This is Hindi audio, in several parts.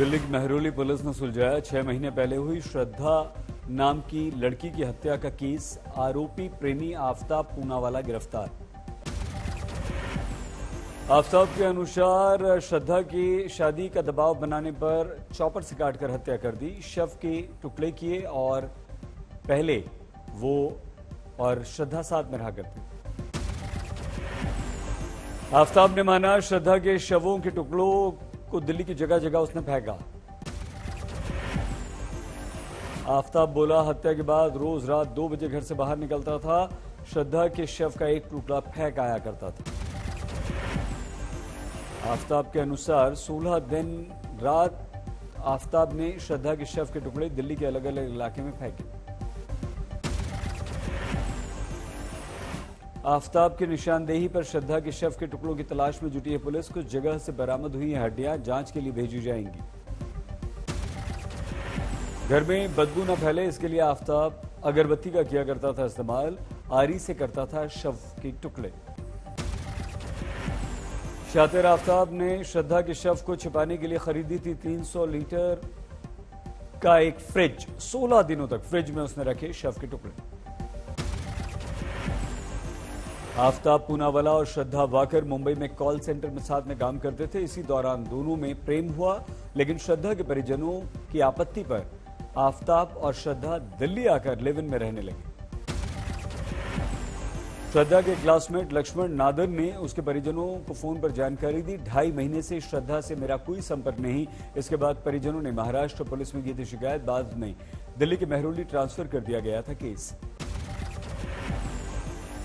दिल्ली की मेहरौली पुलिस ने सुलझाया 6 महीने पहले हुई श्रद्धा नाम की लड़की की हत्या का केस। आरोपी प्रेमी आफ्ताब पूनावाला गिरफ्तार। आफ्ताब के अनुसार श्रद्धा की शादी का दबाव बनाने पर चॉपर से काटकर हत्या कर दी। शव के टुकड़े किए और पहले वो और श्रद्धा साथ में रहा करते। आफ्ताब ने माना श्रद्धा के शवों के टुकड़ों को दिल्ली की जगह जगह उसने फेंका। आफ्ताब बोला, हत्या के बाद रोज रात 2 बजे घर से बाहर निकलता था। श्रद्धा के शव का एक टुकड़ा फेंक आया करता था। आफ्ताब के अनुसार 16 दिन रात आफ्ताब ने श्रद्धा के शव के टुकड़े दिल्ली के अलग अलग इलाके में फेंके। आफ्ताब की निशानदेही पर श्रद्धा के शव के टुकड़ों की तलाश में जुटी है पुलिस। कुछ जगह से बरामद हुई हड्डियां जांच के लिए भेजी जाएंगी। घर में बदबू न फैले इसके लिए आफ्ताब अगरबत्ती का किया करता था इस्तेमाल। आरी से करता था शव के टुकड़े। शातिर आफ्ताब ने श्रद्धा के शव को छिपाने के लिए खरीदी थी 300 लीटर का एक फ्रिज। 16 दिनों तक फ्रिज में उसने रखे शव के टुकड़े। आफ्ताब पूनावाला और श्रद्धा वाकर मुंबई में कॉल सेंटर में साथ में काम करते थे। इसी दौरान दोनों में प्रेम हुआ, लेकिन श्रद्धा के परिजनों की आपत्ति पर आफ्ताब और श्रद्धा दिल्ली आकर लिव इन में रहने लगे। श्रद्धा के क्लासमेट लक्ष्मण नादर ने उसके परिजनों को फोन पर जानकारी दी। 2.5 महीने से श्रद्धा से मेरा कोई संपर्क नहीं। इसके बाद परिजनों ने महाराष्ट्र पुलिस में की थी शिकायत। बाद में दिल्ली के मेहरौली ट्रांसफर कर दिया गया था केस।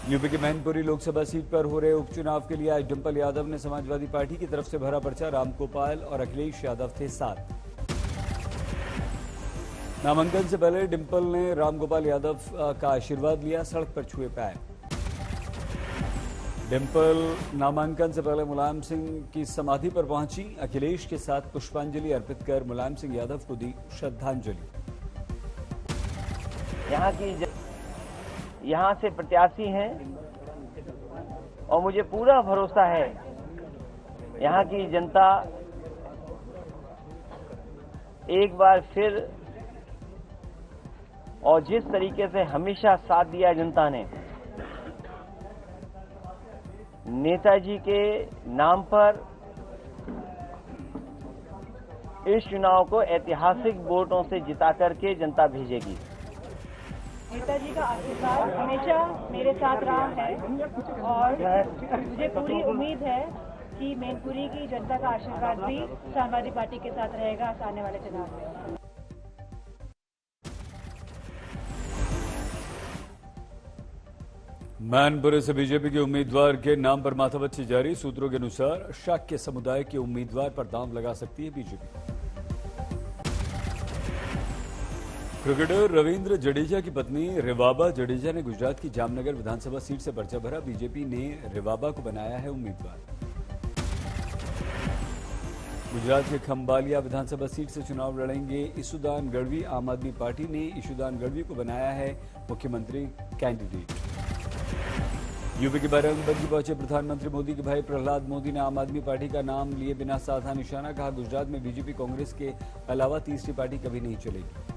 यूपी के मैनपुरी लोकसभा सीट पर हो रहे उपचुनाव के लिए आज डिंपल यादव ने समाजवादी पार्टी की तरफ से भरा पर्चा। रामगोपाल और अखिलेश यादव थे साथ। नामांकन से पहले डिंपल ने रामगोपाल यादव का आशीर्वाद लिया, सड़क पर छुए पैर। डिंपल नामांकन से पहले मुलायम सिंह की समाधि पर पहुंची। अखिलेश के साथ पुष्पांजलि अर्पित कर मुलायम सिंह यादव को दी श्रद्धांजलि। यहाँ से प्रत्याशी हैं और मुझे पूरा भरोसा है यहाँ की जनता एक बार फिर और जिस तरीके से हमेशा साथ दिया जनता ने नेताजी के नाम पर इस चुनाव को ऐतिहासिक वोटों से जिता करके जनता भेजेगी। नेताजी का आशीर्वाद हमेशा मेरे साथ रहा है और मुझे पूरी उम्मीद है कि मैनपुरी की जनता का आशीर्वाद भी समाजवादी पार्टी के साथ रहेगा आने वाले चुनाव में। मैनपुरी से बीजेपी के उम्मीदवार के नाम पर माथापच्ची जारी। सूत्रों के अनुसार शाक्य समुदाय के उम्मीदवार पर दांव लगा सकती है बीजेपी। क्रिकेटर रविंद्र जडेजा की पत्नी रिवाबा जडेजा ने गुजरात की जामनगर विधानसभा सीट से पर्चा भरा। बीजेपी ने रिवाबा को बनाया है उम्मीदवार। गुजरात के खंबालिया विधानसभा सीट से चुनाव लड़ेंगे ईशुदान गढ़वी। आम आदमी पार्टी ने ईशुदान गढ़वी को बनाया है मुख्यमंत्री कैंडिडेट। यूपी के बाराबंकी पहुंचे प्रधानमंत्री मोदी के भाई प्रहलाद मोदी ने आम आदमी पार्टी का नाम लिए बिना साधा निशाना। कहा, गुजरात में बीजेपी कांग्रेस के अलावा तीसरी पार्टी कभी नहीं चलेगी।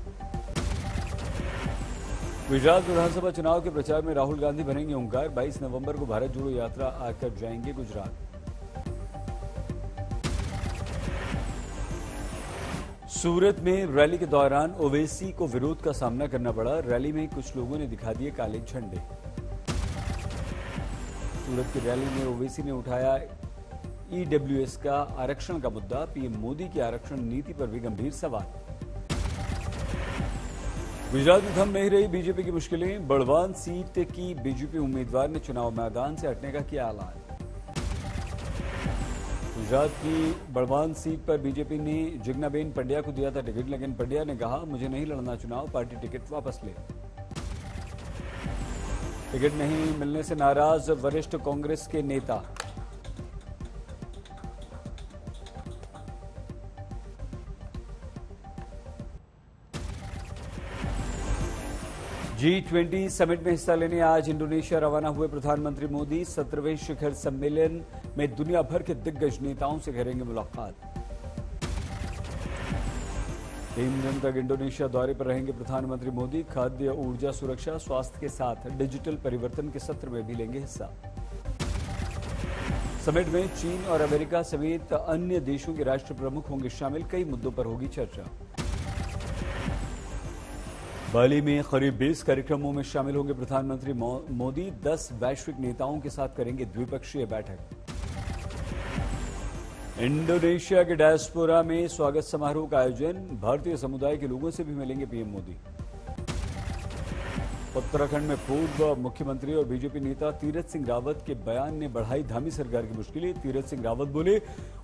गुजरात विधानसभा चुनाव के प्रचार में राहुल गांधी बनेंगे ओंकार। 22 नवंबर को भारत जोड़ो यात्रा आकर जाएंगे गुजरात। सूरत में रैली के दौरान ओवैसी को विरोध का सामना करना पड़ा। रैली में कुछ लोगों ने दिखा दिए काले झंडे। सूरत की रैली में ओवैसी ने उठाया ईडब्ल्यूएस का आरक्षण का मुद्दा। पीएम मोदी की आरक्षण नीति पर भी गंभीर सवाल। गुजरात में थम नहीं रही बीजेपी की मुश्किलें। बड़वान सीट की बीजेपी उम्मीदवार ने चुनाव मैदान से हटने का किया ऐलान। गुजरात की बड़वान सीट पर बीजेपी ने जिग्नाबेन पंड्या को दिया था टिकट, लेकिन पंड्या ने कहा, मुझे नहीं लड़ना चुनाव, पार्टी टिकट वापस ले। टिकट नहीं मिलने से नाराज वरिष्ठ कांग्रेस के नेता। G20 समिट में हिस्सा लेने आज इंडोनेशिया रवाना हुए प्रधानमंत्री मोदी। 17वें शिखर सम्मेलन में दुनिया भर के दिग्गज नेताओं से करेंगे मुलाकात। 3 दिन तक इंडोनेशिया दौरे पर रहेंगे प्रधानमंत्री मोदी। खाद्य, ऊर्जा सुरक्षा, स्वास्थ्य के साथ डिजिटल परिवर्तन के सत्र में भी लेंगे हिस्सा। समिट में चीन और अमेरिका समेत अन्य देशों के राष्ट्र प्रमुख होंगे शामिल। कई मुद्दों पर होगी चर्चा। बाली में करीब 20 कार्यक्रमों में शामिल होंगे प्रधानमंत्री मोदी। 10 वैश्विक नेताओं के साथ करेंगे द्विपक्षीय बैठक। इंडोनेशिया के डायस्पोरा में स्वागत समारोह का आयोजन। भारतीय समुदाय के लोगों से भी मिलेंगे पीएम मोदी। उत्तराखंड में पूर्व मुख्यमंत्री और बीजेपी नेता तीरथ सिंह रावत के बयान ने बढ़ाई धामी सरकार की मुश्किलें। तीरथ सिंह रावत बोले,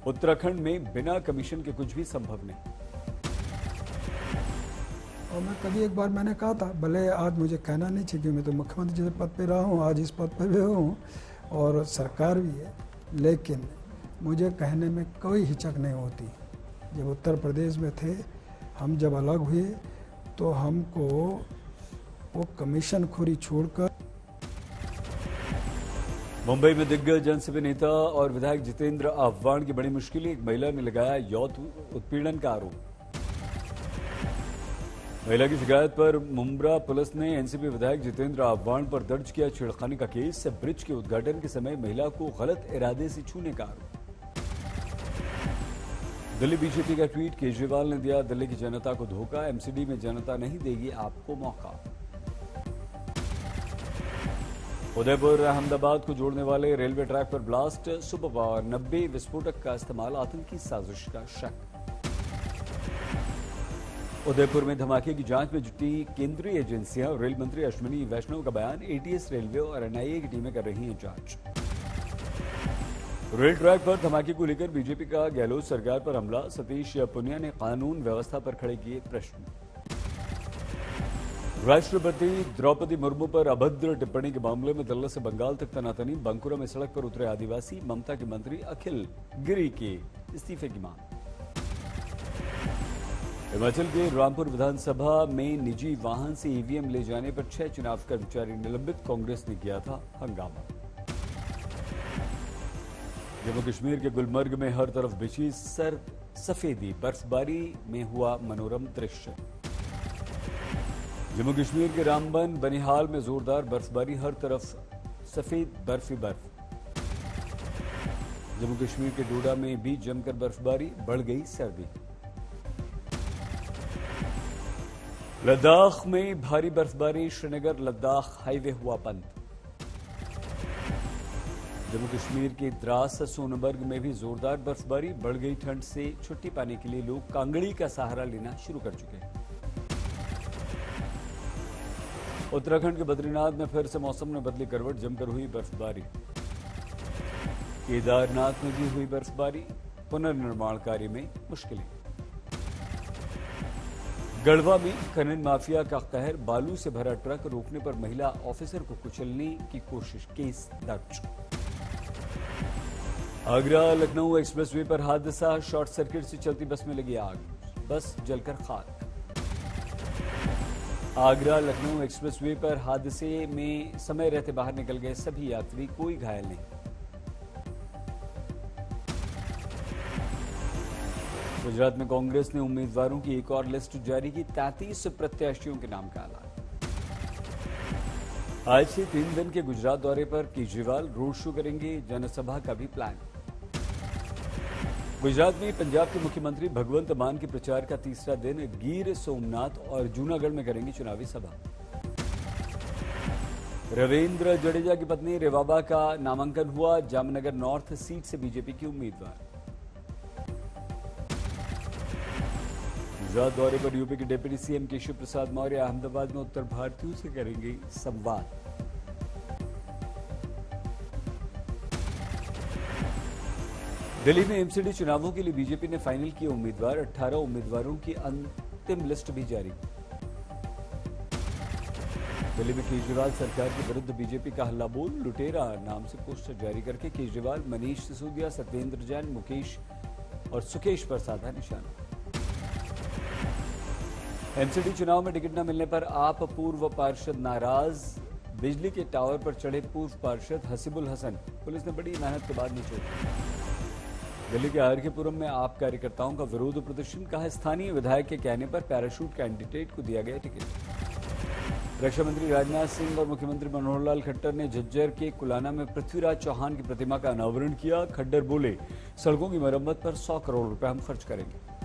उत्तराखंड में बिना कमीशन के कुछ भी संभव नहीं। और मैं कभी एक बार मैंने कहा था, भले आज मुझे कहना नहीं चाहिए, मैं तो मुख्यमंत्री जैसे पद पे रहा हूँ, आज इस पद पे भी हूँ और सरकार भी है, लेकिन मुझे कहने में कोई हिचक नहीं होती। जब उत्तर प्रदेश में थे, हम जब अलग हुए तो हमको वो कमीशन खोरी छोड़कर। मुंबई में दिग्गज जनसभा नेता और विधायक जितेंद्र आव्हाण की बड़ी मुश्किल। एक महिला ने लगाया यौन उत्पीड़न का आरोप। महिला की शिकायत पर मुंब्रा पुलिस ने एनसीपी विधायक जितेंद्र आव्हाण पर दर्ज किया छेड़खानी का केस। ब्रिज के उद्घाटन के समय महिला को गलत इरादे से छूने का आरोप। दिल्ली बीजेपी का ट्वीट, केजरीवाल ने दिया दिल्ली की जनता को धोखा। एमसीडी में जनता नहीं देगी आपको मौका। उदयपुर अहमदाबाद को जोड़ने वाले रेलवे ट्रैक पर ब्लास्ट। सुपर पावर 90 विस्फोटक का इस्तेमाल, आतंकी साजिश का शक। उदयपुर में धमाके की जांच में जुटी केंद्रीय एजेंसियां। रेल मंत्री अश्विनी वैष्णव का बयान, एटीएस, रेलवे और एनआईए की टीमें कर रही हैं जांच। रेल ट्रैक पर धमाके को लेकर बीजेपी का गहलोत सरकार पर हमला। सतीश पुनिया ने कानून व्यवस्था पर खड़े किए प्रश्न। राष्ट्रपति द्रौपदी मुर्मू पर अभद्र टिप्पणी के मामले में दिल्ली से बंगाल तक तनातनी। बांकुरा में सड़क पर उतरे आदिवासी। ममता के मंत्री अखिल गिरी के इस्तीफे की मांग। हिमाचल के रामपुर विधानसभा में निजी वाहन से ईवीएम ले जाने पर 6 चुनाव कर्मचारी निलंबित। कांग्रेस ने किया था हंगामा। जम्मू कश्मीर के गुलमर्ग में हर तरफ बिछी सफेदी। बर्फबारी में हुआ मनोरम दृश्य। जम्मू कश्मीर के रामबन बनिहाल में जोरदार बर्फबारी। हर तरफ सफेद बर्फ ही बर्फ। जम्मू कश्मीर के डोडा में भी जमकर बर्फबारी। बढ़ गई सर्दी। लद्दाख में भारी बर्फबारी। श्रीनगर लद्दाख हाईवे हुआ बंद। जम्मू कश्मीर के द्रास सोनबर्ग में भी जोरदार बर्फबारी। बढ़ गई ठंड से छुट्टी पाने के लिए लोग कांगड़ी का सहारा लेना शुरू कर चुके हैं। उत्तराखंड के बद्रीनाथ में फिर से मौसम ने बदली करवट। जमकर हुई बर्फबारी। केदारनाथ में भी हुई बर्फबारी। पुनर्निर्माण कार्य में मुश्किलें। गढ़वा में खनन माफिया का कहर। बालू से भरा ट्रक रोकने पर महिला ऑफिसर को कुचलने की कोशिश। केस दर्ज। आगरा लखनऊ एक्सप्रेसवे पर हादसा। शॉर्ट सर्किट से चलती बस में लगी आग। बस जलकर खाक। आगरा लखनऊ एक्सप्रेसवे पर हादसे में समय रहते बाहर निकल गए सभी यात्री। कोई घायल नहीं। गुजरात में कांग्रेस ने उम्मीदवारों की एक और लिस्ट जारी की। 33 प्रत्याशियों के नाम का ऐलान। आज से 3 दिन के गुजरात दौरे पर केजरीवाल रोड शो करेंगे। जनसभा का भी प्लान। गुजरात में पंजाब के मुख्यमंत्री भगवंत मान के प्रचार का तीसरा दिन। गिर सोमनाथ और जूनागढ़ में करेंगे चुनावी सभा। रविंद्र जडेजा की पत्नी रेवाबा का नामांकन हुआ। जामनगर नॉर्थ सीट से बीजेपी की उम्मीदवार। गुजरात दौरे पर यूपी के डिप्टी सीएम केशव प्रसाद मौर्य अहमदाबाद में उत्तर भारतीयों से करेंगे संवाद। दिल्ली में एमसीडी चुनावों के लिए बीजेपी ने फाइनल किए उम्मीदवार। 18 उम्मीदवारों की अंतिम लिस्ट भी जारी। दिल्ली में केजरीवाल सरकार के विरुद्ध बीजेपी का हल्ला बोल। लुटेरा नाम से पोस्टर जारी करके केजरीवाल, मनीष सिसोदिया, सत्येंद्र जैन, मुकेश और सुकेश पर साधा निशाना। एमसीडी चुनाव में टिकट न मिलने पर आप पूर्व पार्षद नाराज। बिजली के टावर पर चढ़े पूर्व पार्षद हसीबुल हसन। पुलिस ने बड़ी मेहनत के बाद नीचे। दिल्ली के आर.के.पुरम में आप कार्यकर्ताओं का विरोध प्रदर्शन, कहा स्थानीय विधायक के कहने पर पैराशूट कैंडिडेट को दिया गया टिकट। रक्षा मंत्री राजनाथ सिंह और मुख्यमंत्री मनोहर लाल खट्टर ने झज्जर के कुलाना में पृथ्वीराज चौहान की प्रतिमा का अनावरण किया। खट्टर बोले, सड़कों की मरम्मत पर 100 करोड़ रुपए हम खर्च करेंगे।